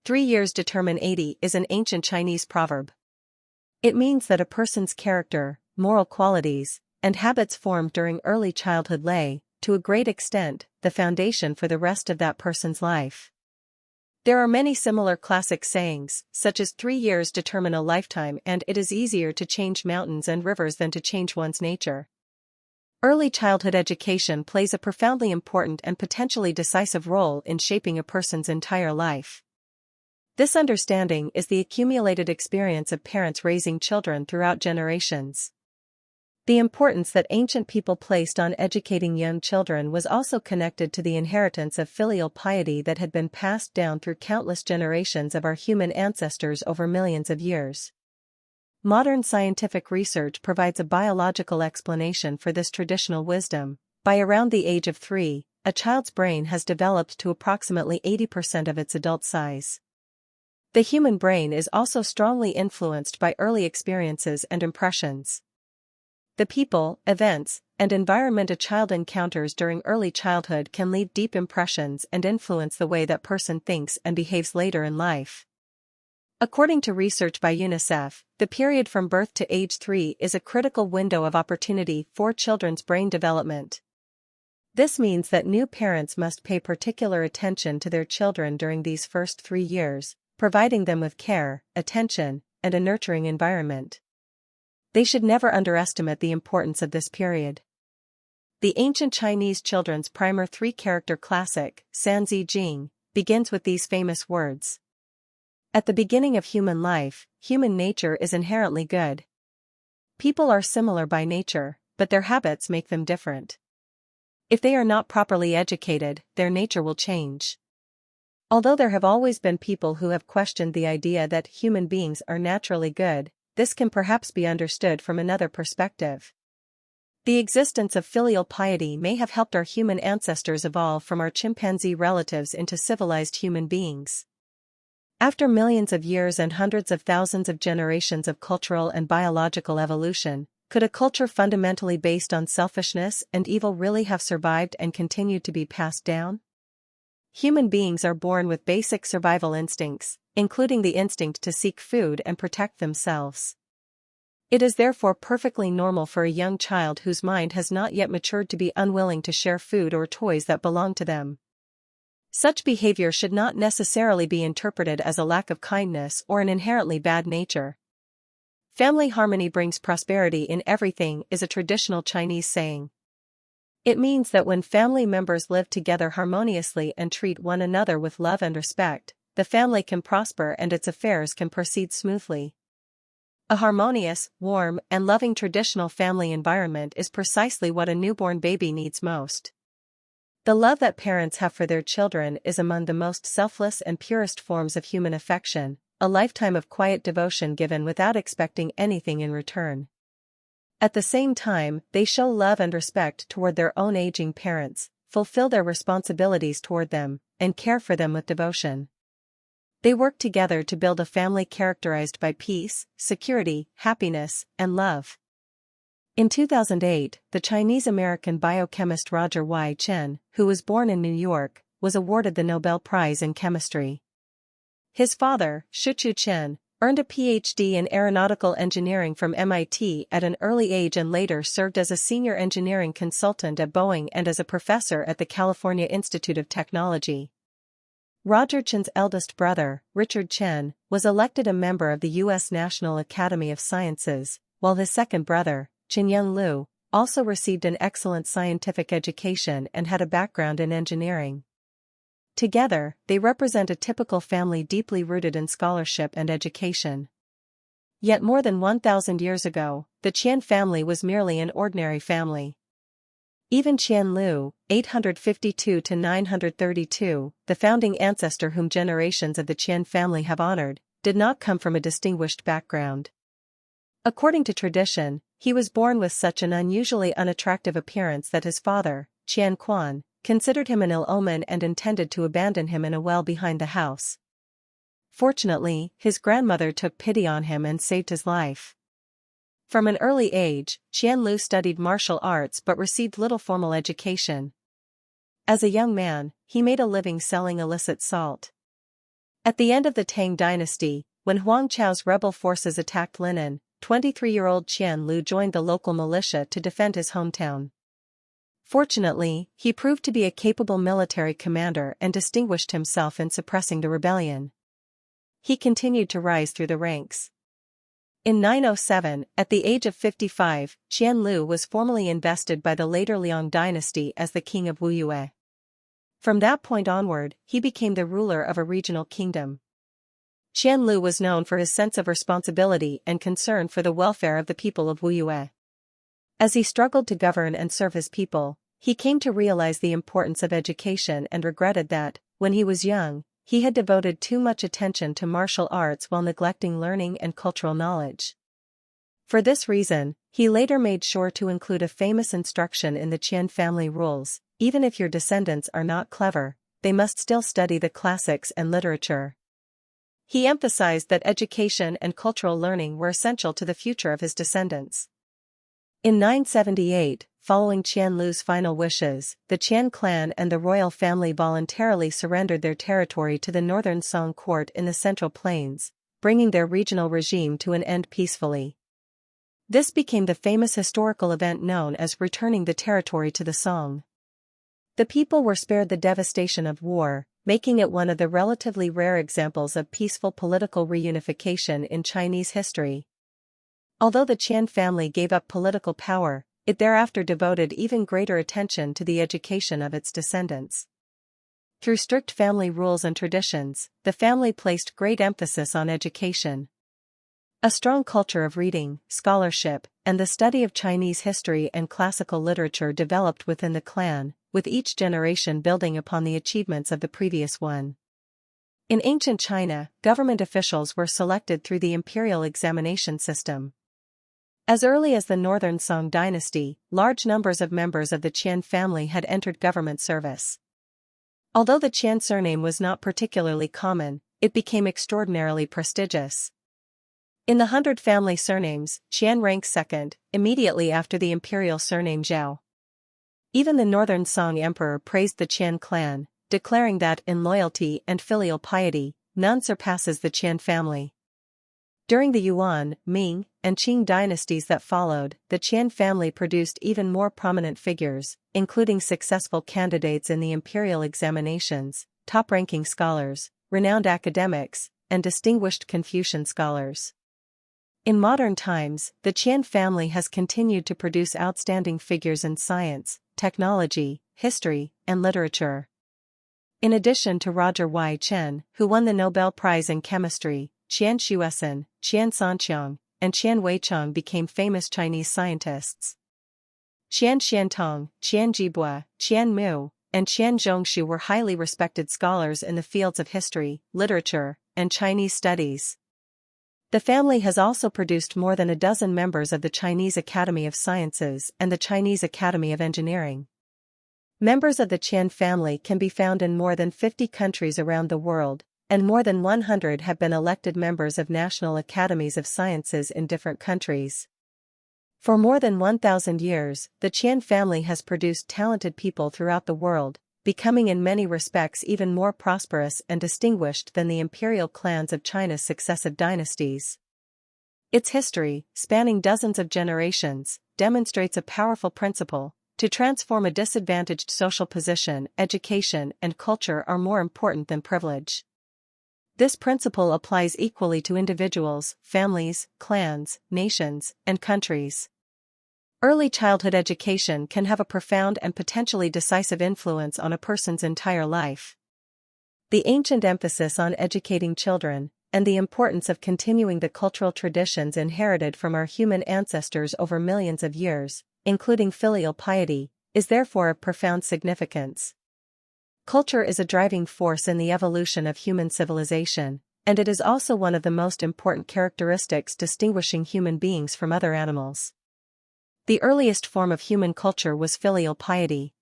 3 years determine 80 is an ancient Chinese proverb. It means that a person's character, moral qualities, and habits formed during early childhood lay, to a great extent, the foundation for the rest of that person's life. There are many similar classic sayings, such as 3 years determine a lifetime and it is easier to change mountains and rivers than to change one's nature. Early childhood education plays a profoundly important and potentially decisive role in shaping a person's entire life. This understanding is the accumulated experience of parents raising children throughout generations. The importance that ancient people placed on educating young children was also connected to the inheritance of filial piety that had been passed down through countless generations of our human ancestors over millions of years. Modern scientific research provides a biological explanation for this traditional wisdom. By around the age of 3, a child's brain has developed to approximately 80% of its adult size. The human brain is also strongly influenced by early experiences and impressions. The people, events, and environment a child encounters during early childhood can leave deep impressions and influence the way that person thinks and behaves later in life. According to research by UNICEF, the period from birth to age 3 is a critical window of opportunity for children's brain development. This means that new parents must pay particular attention to their children during these first 3 years, providing them with care, attention, and a nurturing environment. They should never underestimate the importance of this period. The ancient Chinese children's primer 3-character classic, Sanzi Jing, begins with these famous words. At the beginning of human life, human nature is inherently good. People are similar by nature, but their habits make them different. If they are not properly educated, their nature will change. Although there have always been people who have questioned the idea that human beings are naturally good, this can perhaps be understood from another perspective. The existence of filial piety may have helped our human ancestors evolve from our chimpanzee relatives into civilized human beings. After millions of years and hundreds of thousands of generations of cultural and biological evolution, could a culture fundamentally based on selfishness and evil really have survived and continued to be passed down? Human beings are born with basic survival instincts, including the instinct to seek food and protect themselves. It is therefore perfectly normal for a young child whose mind has not yet matured to be unwilling to share food or toys that belong to them. Such behavior should not necessarily be interpreted as a lack of kindness or an inherently bad nature. Family harmony brings prosperity in everything is a traditional Chinese saying. It means that when family members live together harmoniously and treat one another with love and respect, the family can prosper and its affairs can proceed smoothly. A harmonious, warm, and loving traditional family environment is precisely what a newborn baby needs most. The love that parents have for their children is among the most selfless and purest forms of human affection, a lifetime of quiet devotion given without expecting anything in return. At the same time, they show love and respect toward their own aging parents, fulfill their responsibilities toward them, and care for them with devotion. They work together to build a family characterized by peace, security, happiness, and love. In 2008, the Chinese-American biochemist Roger Y. Chen, who was born in New York, was awarded the Nobel Prize in Chemistry. His father, Shuchu Chen, earned a Ph.D. in aeronautical engineering from MIT at an early age and later served as a senior engineering consultant at Boeing and as a professor at the California Institute of Technology. Roger Chen's eldest brother, Richard Chen, was elected a member of the U.S. National Academy of Sciences, while his second brother, Chinyoung Liu, also received an excellent scientific education and had a background in engineering. Together, they represent a typical family deeply rooted in scholarship and education. Yet more than 1,000 years ago, the Qian family was merely an ordinary family. Even Qian Liu, 852 to 932, the founding ancestor whom generations of the Qian family have honored, did not come from a distinguished background. According to tradition, he was born with such an unusually unattractive appearance that his father, Qian Quan, considered him an ill omen and intended to abandon him in a well behind the house. Fortunately, his grandmother took pity on him and saved his life. From an early age, Qian Liu studied martial arts but received little formal education. As a young man, he made a living selling illicit salt. At the end of the Tang dynasty, when Huang Chao's rebel forces attacked Linen, 23-year-old Qian Lu joined the local militia to defend his hometown. Fortunately, he proved to be a capable military commander and distinguished himself in suppressing the rebellion. He continued to rise through the ranks. In 907, at the age of 55, Qian Lu was formally invested by the later Liang dynasty as the king of Wuyue. From that point onward, he became the ruler of a regional kingdom. Qian Lu was known for his sense of responsibility and concern for the welfare of the people of Wuyue. As he struggled to govern and serve his people, he came to realize the importance of education and regretted that, when he was young, he had devoted too much attention to martial arts while neglecting learning and cultural knowledge. For this reason, he later made sure to include a famous instruction in the Qian family rules: even if your descendants are not clever, they must still study the classics and literature. He emphasized that education and cultural learning were essential to the future of his descendants. In 978, following Qian Lu's final wishes, the Qian clan and the royal family voluntarily surrendered their territory to the northern Song court in the Central Plains, bringing their regional regime to an end peacefully. This became the famous historical event known as returning the territory to the Song. The people were spared the devastation of war, making it one of the relatively rare examples of peaceful political reunification in Chinese history. Although the Qian family gave up political power, it thereafter devoted even greater attention to the education of its descendants. Through strict family rules and traditions, the family placed great emphasis on education. A strong culture of reading, scholarship, and the study of Chinese history and classical literature developed within the clan, with each generation building upon the achievements of the previous one. In ancient China, government officials were selected through the imperial examination system. As early as the Northern Song dynasty, large numbers of members of the Qian family had entered government service. Although the Qian surname was not particularly common, it became extraordinarily prestigious. In the 100 family surnames, Qian ranks second, immediately after the imperial surname Zhao. Even the Northern Song emperor praised the Qian clan, declaring that in loyalty and filial piety, none surpasses the Qian family. During the Yuan, Ming, and Qing dynasties that followed, the Qian family produced even more prominent figures, including successful candidates in the imperial examinations, top-ranking scholars, renowned academics, and distinguished Confucian scholars. In modern times, the Qian family has continued to produce outstanding figures in science, technology, history, and literature. In addition to Roger Y. Chen, who won the Nobel Prize in Chemistry, Qian Xuesen, Qian Sanqiang, and Qian Weichong became famous Chinese scientists. Qian Xiantong, Qian Jibua, Qian Mu, and Qian Zhongshu were highly respected scholars in the fields of history, literature, and Chinese studies. The family has also produced more than a dozen members of the Chinese Academy of Sciences and the Chinese Academy of Engineering. Members of the Qian family can be found in more than 50 countries around the world, and more than 100 have been elected members of national academies of sciences in different countries. For more than 1,000 years, the Qian family has produced talented people throughout the world, becoming in many respects even more prosperous and distinguished than the imperial clans of China's successive dynasties. Its history, spanning dozens of generations, demonstrates a powerful principle: to transform a disadvantaged social position, education and culture are more important than privilege. This principle applies equally to individuals, families, clans, nations, and countries. Early childhood education can have a profound and potentially decisive influence on a person's entire life. The ancient emphasis on educating children, and the importance of continuing the cultural traditions inherited from our human ancestors over millions of years, including filial piety, is therefore of profound significance. Culture is a driving force in the evolution of human civilization, and it is also one of the most important characteristics distinguishing human beings from other animals. The earliest form of human culture was filial piety.